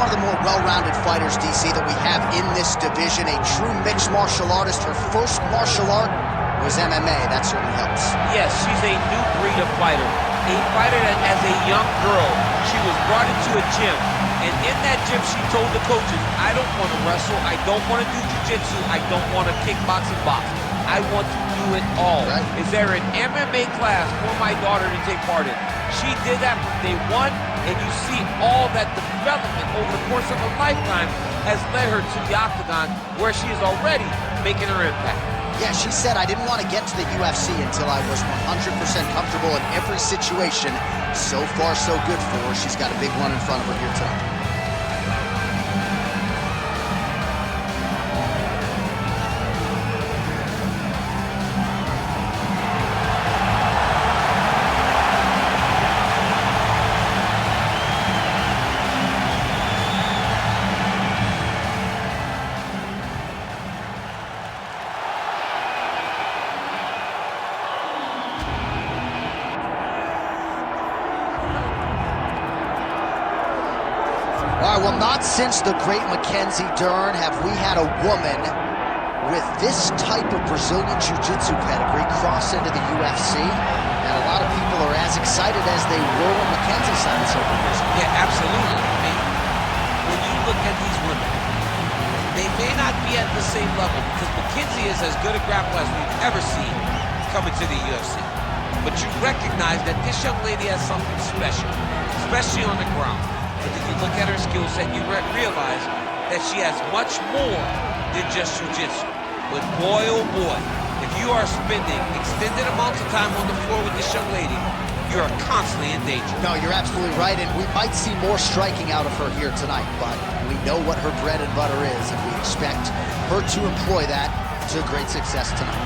one of the more well-rounded fighters, DC, that we have in this division. A true mixed martial artist. Her first martial art was MMA. That certainly helps. Yes, she's a new breed of fighter. A fighter that, as a young girl, she was brought into a gym. And in that gym, she told the coaches, I don't want to wrestle. I don't want to do jiu-jitsu. I don't want to kickbox and box. I want to do it all. Right. Is there an MMA class for my daughter to take part in? She did that from day one, and you see all that development over the course of a lifetime has led her to the octagon, where she is already making her impact. Yeah, she said, I didn't want to get to the UFC until I was 100% comfortable in every situation. So far, so good for her. She's got a big one in front of her here tonight. Well, not since the great Mackenzie Dern have we had a woman with this type of Brazilian Jiu-Jitsu pedigree cross into the UFC. And a lot of people are as excited as they were when Mackenzie signed several years ago. Yeah, absolutely. I mean, when you look at these women, they may not be at the same level because Mackenzie is as good a grappler as we've ever seen coming to the UFC. But you recognize that this young lady has something special, especially on the ground. But if you look at her skill set, you realize that she has much more than just jiu-jitsu. But boy, oh boy, if you are spending extended amounts of time on the floor with this young lady, you are constantly in danger. No, you're absolutely right, and we might see more striking out of her here tonight, but we know what her bread and butter is, and we expect her to employ that to great success tonight.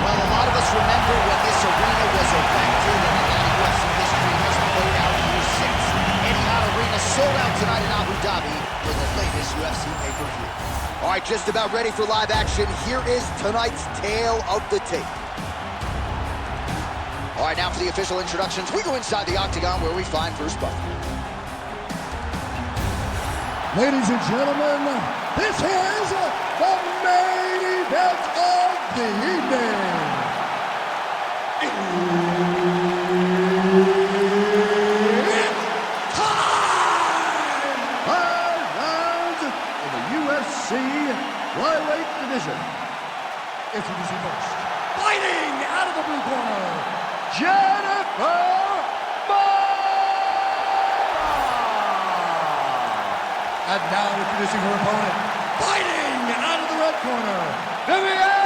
Well, a lot of us remember when this arena was erected, and a lot of UFC history has played out here since. Etihad Arena sold out tonight in Abu Dhabi for the latest UFC pay-per-view. All right, just about ready for live action. Here is tonight's tale of the tape. All right, now for the official introductions. We go inside the octagon where we find Bruce Buffer. Ladies and gentlemen, this is the main event of the evening. It's time! 5 rounds in the UFC flyweight division. Introducing first, fighting out of the blue corner, Jennifer Maia! And now introducing her opponent, fighting out of the red corner, Viviane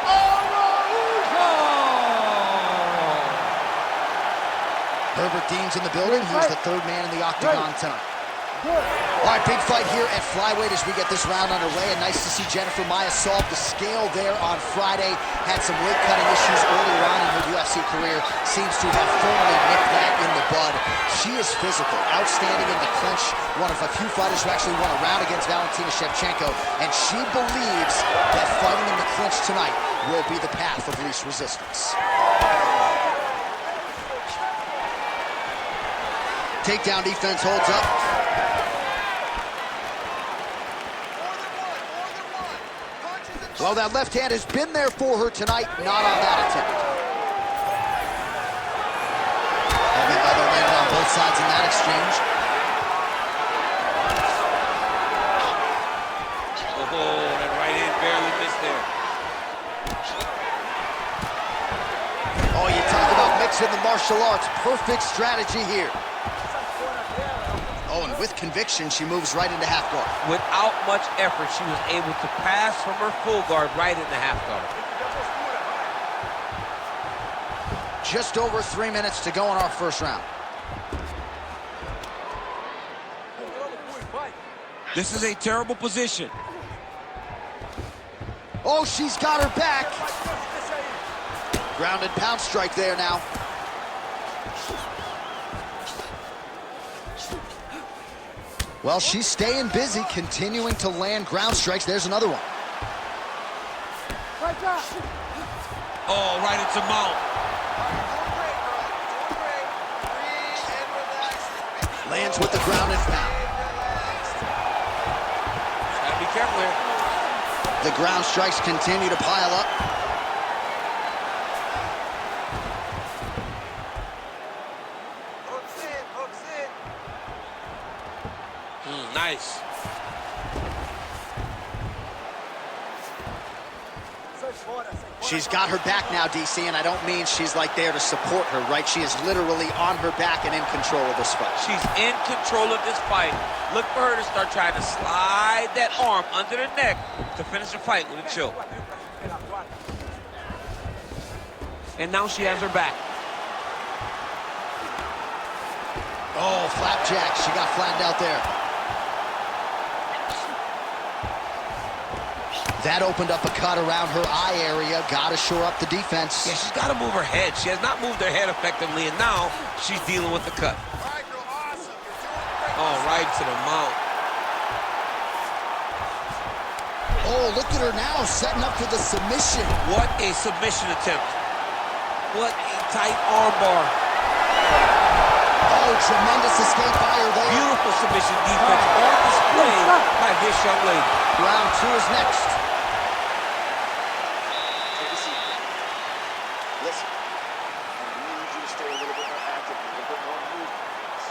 Araujo! Herbert Dean's in the building. He's the third man in the octagon tonight. All right, big fight here at flyweight as we get this round underway, and nice to see Jennifer Maia solve the scale there on Friday. Had some weight-cutting issues earlier on in her UFC career. Seems to have firmly nipped that in the bud. She is physical, outstanding in the clinch. One of a few fighters who actually won a round against Valentina Shevchenko, and she believes that fighting in the clinch tonight will be the path of least resistance. Takedown defense holds up. Well, that left hand has been there for her tonight, not on that attempt. Heavy leather landed on both sides in that exchange. Oh, that right hand barely missed there. Oh, you talk about mixing the martial arts. Perfect strategy here. Oh, and with conviction, she moves right into half guard. Without much effort, she was able to pass from her full guard right into half guard. Just over 3 minutes to go in our first round. This is a terrible position. Oh, she's got her back. Ground and pound strike there now. Well, she's staying busy, continuing to land ground strikes. There's another one. Oh, right into mount. Lands with the ground and pound. Gotta be careful here. The ground strikes continue to pile up. Hooks in. Nice. She's got her back now, DC, and I don't mean she's like there to support her, right? She is literally on her back and in control of this fight. She's in control of this fight. Look for her to start trying to slide that arm under the neck to finish the fight with a choke. And now she has her back. Oh, flapjack. She got flattened out there. That opened up a cut around her eye area. Got to shore up the defense. Yeah, she's got to move her head. She has not moved her head effectively, and now she's dealing with the cut. All right, girl, awesome. You're doing great. Oh, right to the mount. Oh, look at her now, setting up for the submission. What a submission attempt. What a tight arm bar. Oh, tremendous escape by her there. Beautiful submission defense on display by this young lady. Round 2 is next. Take a seat. Listen, I need you to stay a little bit more active, a little bit more movement.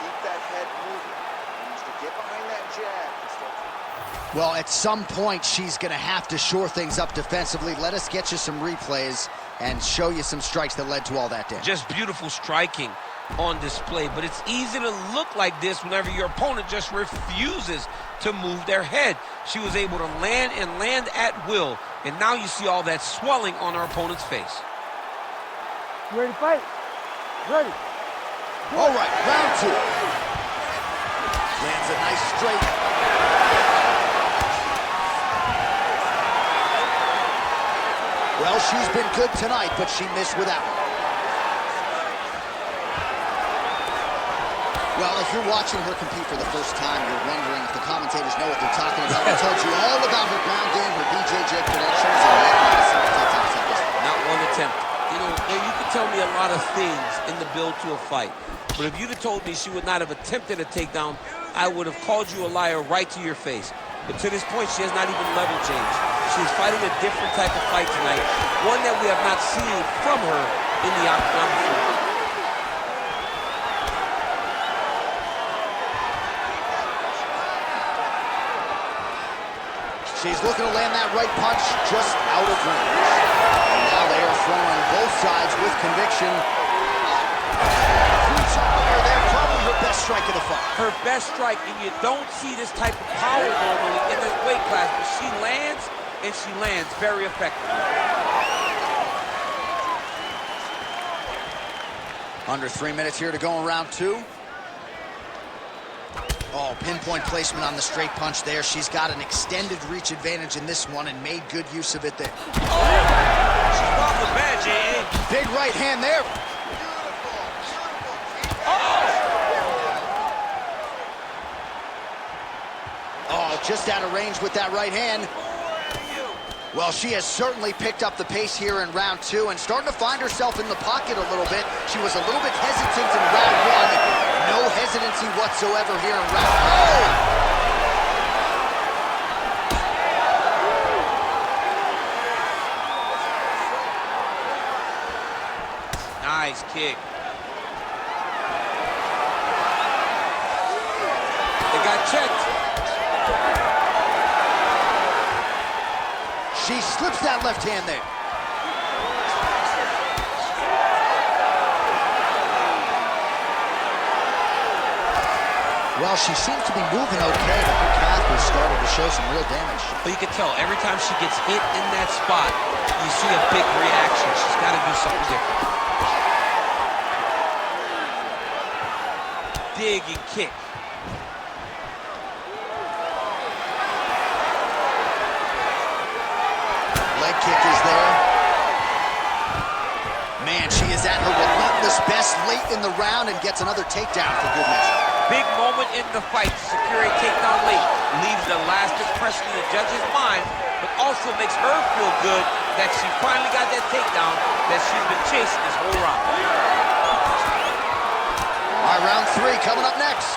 Keep that head moving. You need to get behind that jab and start to... Well, at some point, she's going to have to shore things up defensively. Let us get you some replays and show you some strikes that led to all that damage. Just beautiful striking on display, but it's easy to look like this whenever your opponent just refuses to move their head. She was able to land and land at will, and now you see all that swelling on her opponent's face. You ready to fight? Ready. All right, round 2. Lands a nice straight. Well, she's been good tonight, but she missed with that one. Well, if you're watching her compete for the first time, you're wondering if the commentators know what they're talking about. I told you all about her ground game, her BJJ credentials, and yet not a single takedown attempt this time. Not one attempt. You know, you could tell me a lot of things in the build to a fight, but if you'd have told me she would not have attempted a takedown, I would have called you a liar right to your face. But to this point, she has not even level changed. She's fighting a different type of fight tonight, one that we have not seen from her in the octagon before. She's looking to land that right punch just out of range. And now they are throwing both sides with conviction. There, probably her best strike of the fight. Her best strike, and you don't see this type of power normally in this weight class, but she lands, and she lands very effectively. Under 3 minutes here to go in round 2. Oh, pinpoint placement on the straight punch there. She's got an extended reach advantage in this one and made good use of it there. Oh! She's off the bad, J.A. Big right hand there. Oh, just out of range with that right hand. Well, she has certainly picked up the pace here in round 2 and starting to find herself in the pocket a little bit. She was a little bit hesitant in round 1. No hesitancy whatsoever here in round 2. Nice kick. It got checked. She slips that left hand there. Well, she seems to be moving okay, but her calf has started to show some real damage. But you can tell every time she gets hit in that spot, you see a big reaction. She's got to do something different. Dig and kick. Leg kick is there. Man, she is at her relentless best late in the round and gets another takedown for good measure. Big moment in the fight to secure a takedown late. Leaves the last impression in the judge's mind, but also makes her feel good that she finally got that takedown that she's been chasing this whole round. All right, round 3 coming up next.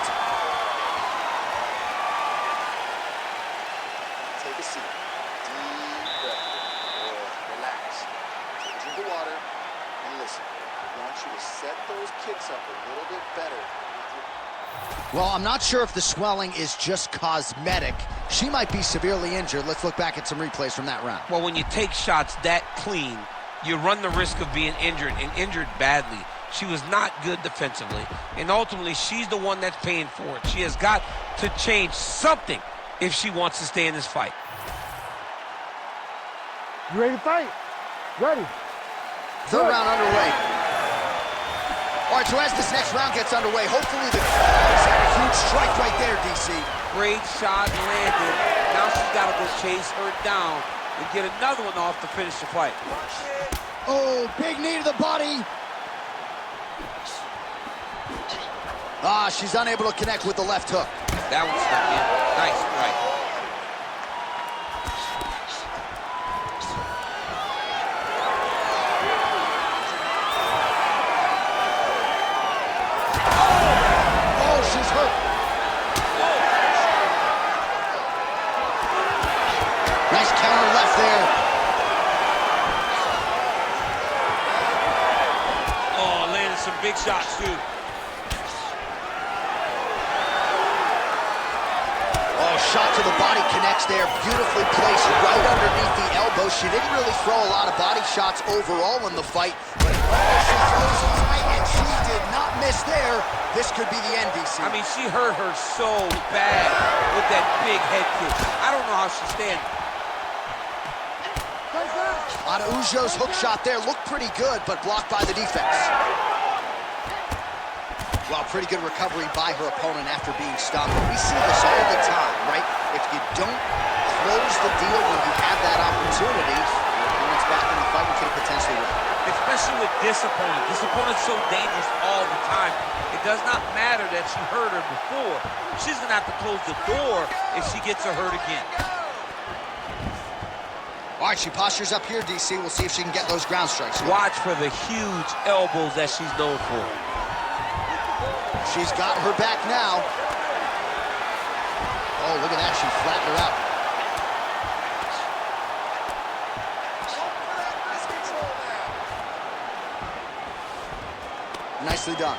Well, I'm not sure if the swelling is just cosmetic. She might be severely injured. Let's look back at some replays from that round. Well, when you take shots that clean, you run the risk of being injured, and injured badly. She was not good defensively, and ultimately, she's the one that's paying for it. She has got to change something if she wants to stay in this fight. You ready to fight? Ready. Third round underway. All right, so as this next round gets underway, hopefully he's had a huge strike right there, DC. Great shot landed. Now she's got to go chase her down and get another one off to finish the fight. Oh, big knee to the body. Ah, she's unable to connect with the left hook. That one stuck in. Nice strike. Oh, she's hurt. Nice counter left there. Oh, landed some big shots, too. Shot to the body connects there, beautifully placed right underneath the elbow. She didn't really throw a lot of body shots overall in the fight, but she throws them right, and she did not miss there. This could be the end, DC. I mean, she hurt her so bad with that big head kick. I don't know how she's standing. Araujo's hook shot there looked pretty good, but blocked by the defense. Well, pretty good recovery by her opponent after being stunned. We see this all the time, right? If you don't close the deal when you have that opportunity, your opponent's back in the fight and could potentially win. Especially with this opponent. This opponent's so dangerous all the time. It does not matter that she hurt her before. She's going to have to close the door if she gets her hurt again. All right, she postures up here, DC. We'll see if she can get those ground strikes. Watch for the huge elbows that she's known for. She's got her back now. Oh, look at that. She flattened her out. Nicely done.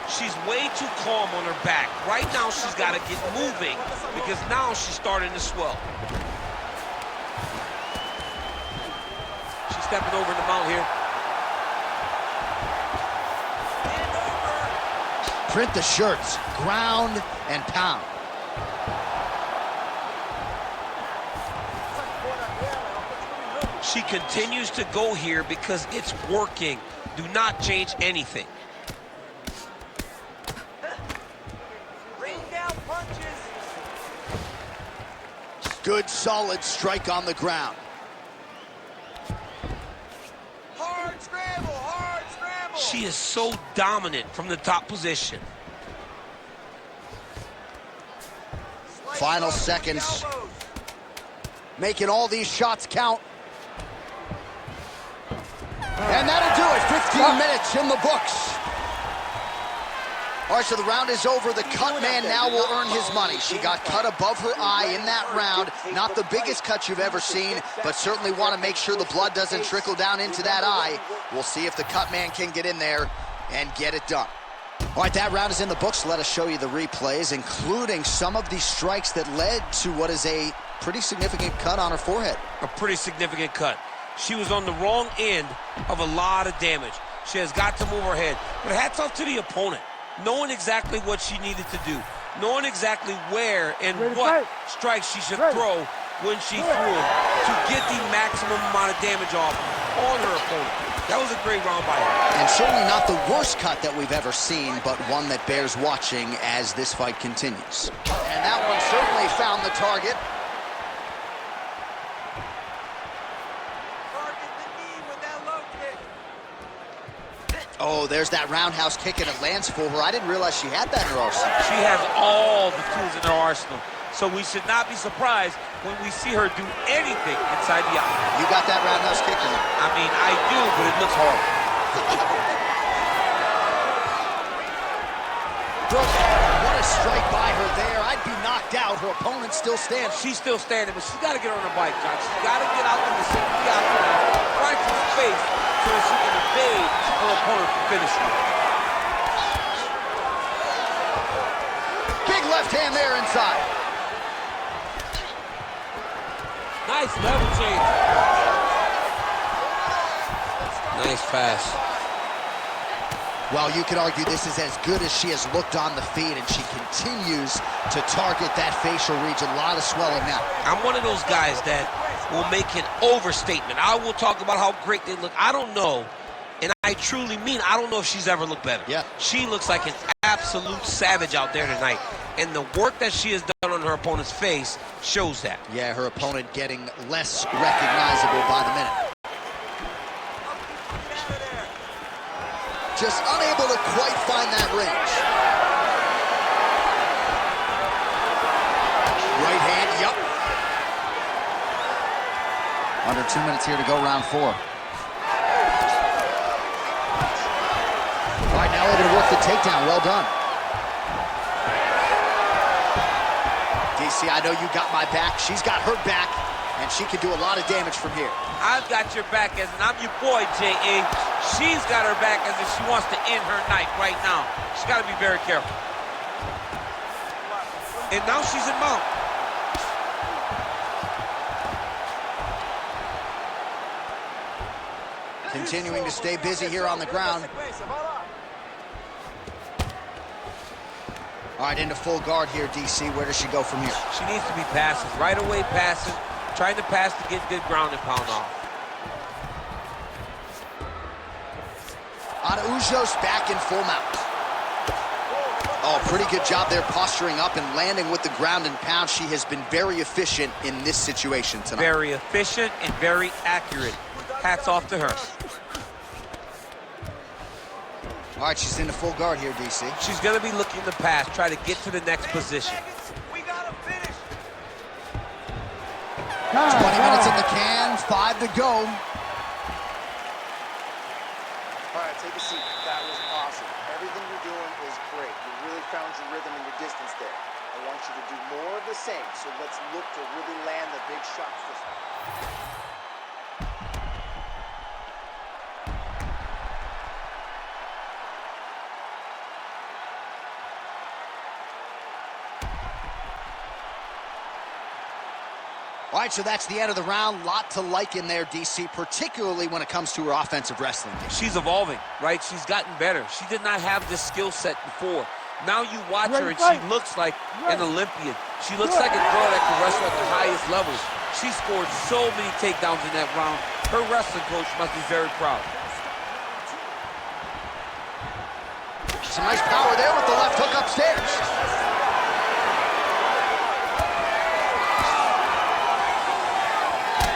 She's way too calm on her back. Right now, she's got to get moving because now she's starting to swell. She's stepping over the mount here. Print the shirts, ground and pound. She continues to go here because it's working. Do not change anything. Bring down punches. Good, solid strike on the ground. Hard scramble, hard scramble. She is so dominant from the top position. Final seconds. Making all these shots count. And that'll do it. 15 minutes in the books. All right, so the round is over. The cut man now will earn his money. She got cut above her eye in that round. Not the biggest cut you've ever seen, but certainly want to make sure the blood doesn't trickle down into that eye. We'll see if the cut man can get in there and get it done. All right, that round is in the books. Let us show you the replays, including some of the strikes that led to what is a pretty significant cut on her forehead. A pretty significant cut. She was on the wrong end of a lot of damage. She has got to move her head. But hats off to the opponent, knowing exactly what she needed to do, knowing exactly where and what strikes she should throw when she threw them to get the maximum amount of damage off on her opponent. That was a great round by her. And certainly not the worst cut that we've ever seen, but one that bears watching as this fight continues. And that one certainly found the target. Oh, there's that roundhouse kick, and it lands for her. I didn't realize she had that in her arsenal. She has all the tools in her arsenal, so we should not be surprised when we see her do anything inside the eye. You got that roundhouse kick in there? I mean, I do, but it looks horrible. What a strike by her there. I'd be knocked out. Her opponent still stands. She's still standing, but she's got to get on her bike, John. She's got to get out in the safety out right to the face so that she can evade her opponent from finishing. left hand there inside. Nice level change. Nice pass. Well, you could argue this is as good as she has looked on the feet, and she continues to target that facial region. A lot of swelling now. I'm one of those guys that will make an overstatement. I will talk about how great they look. I don't know, and I truly mean I don't know if she's ever looked better. Yeah. She looks like an absolute savage out there tonight, and the work that she has done on her opponent's face shows that. Yeah, her opponent getting less recognizable by the minute. Just unable to quite find that range. Right hand, yup. Under 2 minutes here to go, round 4. All right, now able to work the takedown. Well done. DC, I know you got my back. She's got her back, and she can do a lot of damage from here. I've got your back as in I'm your boy, J.A. She's got her back as if she wants to end her night right now. She's got to be very careful. And now she's in mount. Continuing to stay busy here on the ground. All right, into full guard here, DC. Where does she go from here? She needs to be passing, right away passing, trying to pass to get good ground and pound off. Araujo's back in full mount. Oh, pretty good job there posturing up and landing with the ground and pound. She has been very efficient in this situation tonight. Very efficient and very accurate. Hats off to her. All right, she's into full guard here, DC. She's going to be looking to pass, try to get to the next position. We gotta finish. 20 minutes in the can, 5 to go. All right, take a seat. That was awesome. Everything you're doing is great. You really found your rhythm and your distance there. I want you to do more of the same, so let's look to really land the big shots this time. All right, so that's the end of the round. Lot to like in there, DC, particularly when it comes to her offensive wrestling game. She's evolving, right? She's gotten better. She did not have this skill set before. Now you watch her and she looks like an Olympian. She looks like a girl that can wrestle at the highest levels. She scored so many takedowns in that round. Her wrestling coach must be very proud. Some nice power there with the left hook upstairs.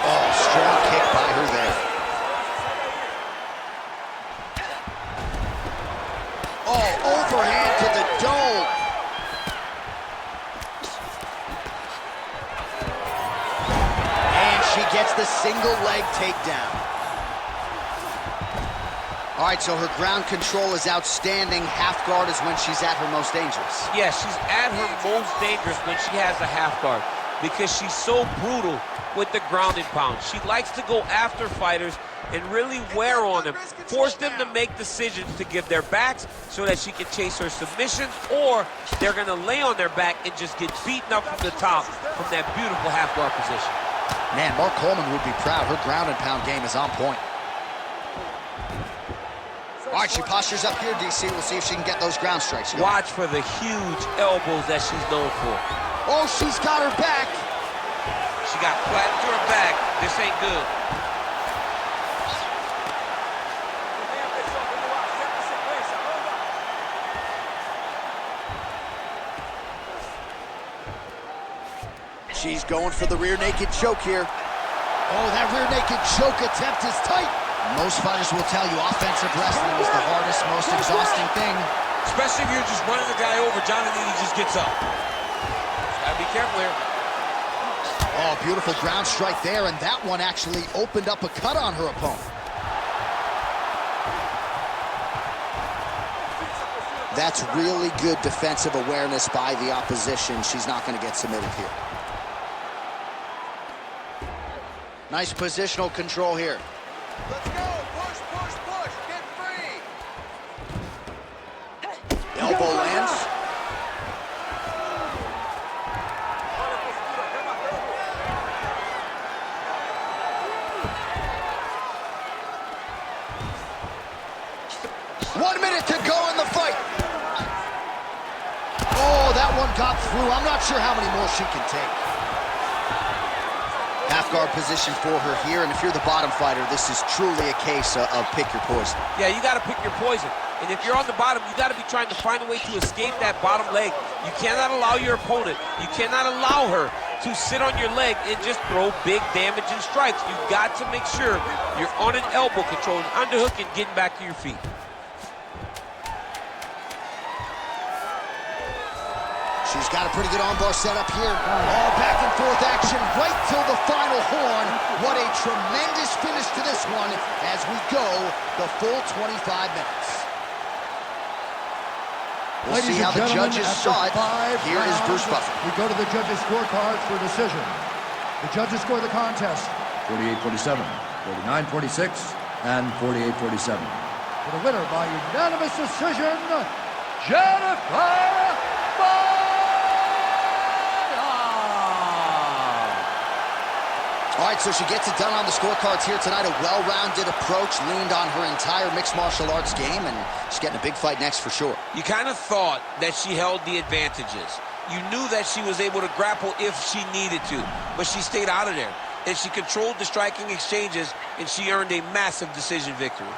Oh, strong kick by her there. Oh, overhand to the dome. And she gets the single leg takedown. All right, so her ground control is outstanding. Half guard is when she's at her most dangerous. Yeah, she's at her most dangerous when she has a half guard because she's so brutal with the ground and pound. She likes to go after fighters and really wear on them, force them to make decisions to give their backs so that she can chase her submissions, or they're gonna lay on their back and just get beaten up from the top from that beautiful half guard position. Man, Mark Coleman would be proud. Her ground and pound game is on point. All right, she postures up here, DC. We'll see if she can get those ground strikes. Watch for the huge elbows that she's known for. Oh, she's got her back. She got flattened to her back. This ain't good. She's going for the rear naked choke here. Oh, that rear naked choke attempt is tight. Most fighters will tell you offensive wrestling is the hardest, most exhausting thing. Especially if you're just running the guy over. Jonathan, he just gets up. Gotta be careful here. Oh, beautiful ground strike there, and that one actually opened up a cut on her opponent. That's really good defensive awareness by the opposition. She's not going to get submitted here. Nice positional control here. Let's go. Push, push, push. Get free. Elbow lands. through. I'm not sure how many more she can take. Half guard position for her here, and if you're the bottom fighter, this is truly a case of pick your poison. Yeah, you got to pick your poison. And if you're on the bottom, you got to be trying to find a way to escape that bottom leg. You cannot allow your opponent, you cannot allow her to sit on your leg and just throw big damaging strikes. You got to make sure you're on an elbow, controlling underhook and getting back to your feet. She's got a pretty good armbar set up here. All back and forth action right till the final horn. What a tremendous finish to this one as we go the full 25 minutes. We'll see how the judges saw it. Here is Bruce Buffer. We go to the judges' scorecards for decision. The judges score the contest 48-47, 49-46, and 48-47. For the winner by unanimous decision, Jennifer Maia! All right, so she gets it done on the scorecards here tonight. A well-rounded approach, leaned on her entire mixed martial arts game, and she's getting a big fight next for sure. You kind of thought that she held the advantages. You knew that she was able to grapple if she needed to, but she stayed out of there. And she controlled the striking exchanges, and she earned a massive decision victory.